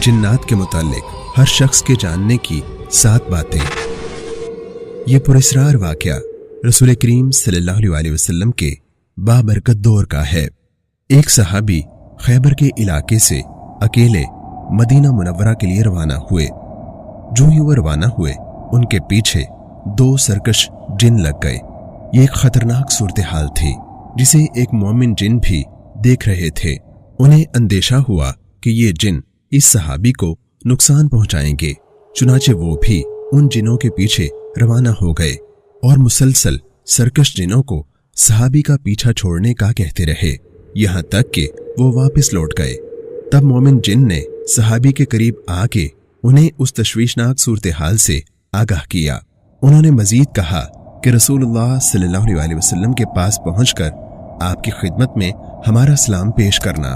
जिन्नात के मुताल्लिक हर शख्स के जानने की 7 बातें। ये पुरस्रार वाक़या रसूल करीम सल्लल्लाहु अलैहि वसल्लम के बाबरकत दौर का है। एक सहाबी खैबर के इलाके से अकेले मदीना मुनव्वरा के लिए रवाना हुए। जो ही वो रवाना हुए, उनके पीछे 2 सरकश जिन लग गए। ये एक खतरनाक सूरत हाल थी जिसे एक मोमिन जिन भी देख रहे थे। उन्हें अंदेशा हुआ कि ये जिन इस सहाबी को नुकसान पहुंचाएंगे। चुनाचे वो भी उन जिनों के पीछे रवाना हो गए और मुसलसल सरकश जिनों को सहाबी का पीछा छोड़ने का कहते रहे, यहाँ तक कि वो वापस लौट गए। तब मोमिन जिन ने सहाबी के करीब आके उन्हें उस तशवीशनाक सूरत हाल से आगाह किया। उन्होंने मजीद कहा कि रसूलुल्लाह सल्लल्लाहु अलैहि वसल्लम के पास पहुंचकर आपकी खिदमत में हमारा सलाम पेश करना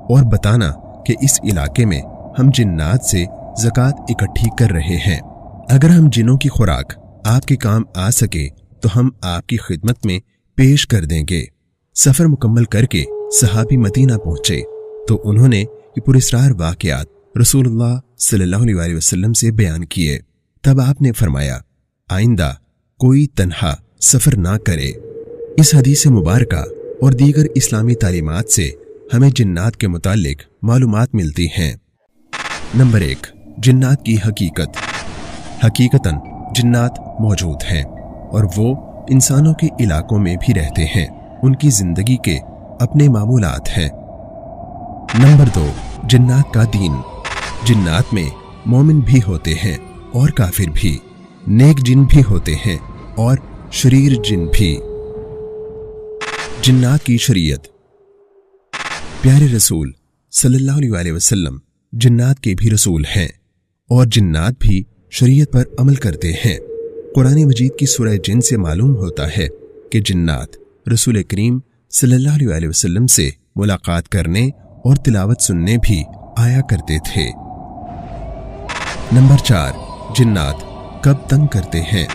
और बताना कि इस इलाके में हम जिन्नात से ज़कात इकट्ठी कर रहे हैं। अगर हम जिनों की खुराक आपके काम आ सके तो हम आपकी खिदमत में पेश कर देंगे। सफर मुकम्मल करके सहाबी मदीना पहुंचे तो उन्होंने ये पुरस्रार वाक़यात रसूलुल्लाह सल्लल्लाहु अलैहि वसल्लम से बयान किए। तब आपने फरमाया, आइंदा कोई तन्हा सफर ना करे। इस हदीस मुबारका और दीगर इस्लामी तालीमात से हमें जिन्नात के मुतालिक मालूमात मिलती हैं। नंबर 1, जिन्नात की हकीकत। हकीकतन जिन्नात मौजूद हैं और वो इंसानों के इलाकों में भी रहते हैं। उनकी जिंदगी के अपने मामूलात हैं। नंबर 2, जिन्नात का दीन। जिन्नात में मोमिन भी होते हैं और काफिर भी, नेक जिन भी होते हैं और शरीर जिन भी। जिन्नात की शरीयत। प्यारे रसूल सल्लल्लाहु अलैहि वसल्लम जिन्नात के भी रसूल हैं और जिन्नात भी शरीयत पर अमल करते हैं। कुरान मजीद की सूरह जिन से मालूम होता है कि जिन्नात रसूल करीम सल्लल्लाहु अलैहि वसल्लम से मुलाकात करने और तिलावत सुनने भी आया करते थे। नंबर 4, जिन्नात कब तंग करते हैं।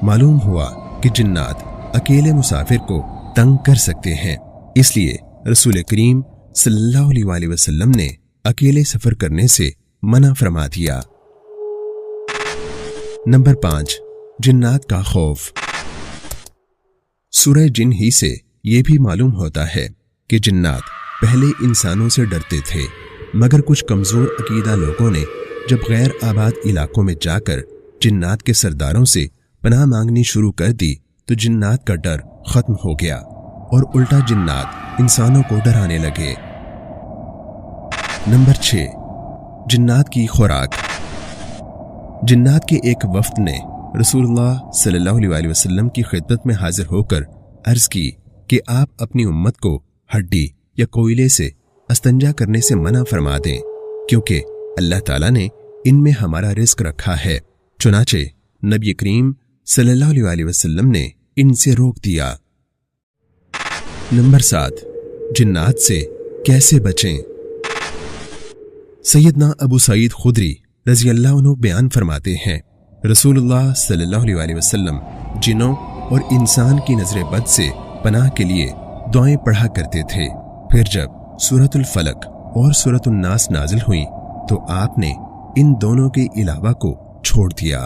मालूम हुआ कि जिन्नात अकेले मुसाफिर को तंग कर सकते हैं, इसलिए रसूल करीम सल्लल्लाहु अलैहि वसल्लम ने अकेले सफर करने से मना फरमा दिया। नंबर 5, जिन्नात का खौफ। सूरह जिन ही से ये भी मालूम होता है कि जिन्नात पहले इंसानों से डरते थे, मगर कुछ कमजोर अकीदा लोगों ने जब गैर आबाद इलाकों में जाकर जिन्नात के सरदारों से पनाह मांगनी शुरू कर दी तो जिन्नात का डर खत्म हो गया और उल्टा जिन्नात इंसानों को डराने लगे। नंबर 6, जिन्नात की खुराक। जिन्नात के एक वफ्द ने रसूलुल्लाह सल्लल्लाहु अलैहि वसल्लम की खिदमत में हाजिर होकर अर्ज की कि आप अपनी उम्मत को हड्डी या कोयले से अस्तंजा करने से मना फरमा दें, क्योंकि अल्लाह ताला ने इनमें हमारा रिस्क रखा है। चुनाचे नबी करीम सल्लल्लाहु अलैहि वसल्लम ने इनसे रोक दिया। नंबर 7, जिन्नात से कैसे बचें। सैयदना अबू सईद खुदरी रज़ी अल्लाह अन्हु बयान फरमाते हैं, रसूलुल्लाह सल्लल्लाहु अलैहि वसल्लम जिन्नों और इंसान की नजर बद से पनाह के लिए दुआएं पढ़ा करते थे। फिर जब सूरतुल फलक और सूरतुन नास नाजिल हुई तो आपने इन दोनों के अलावा को छोड़ दिया।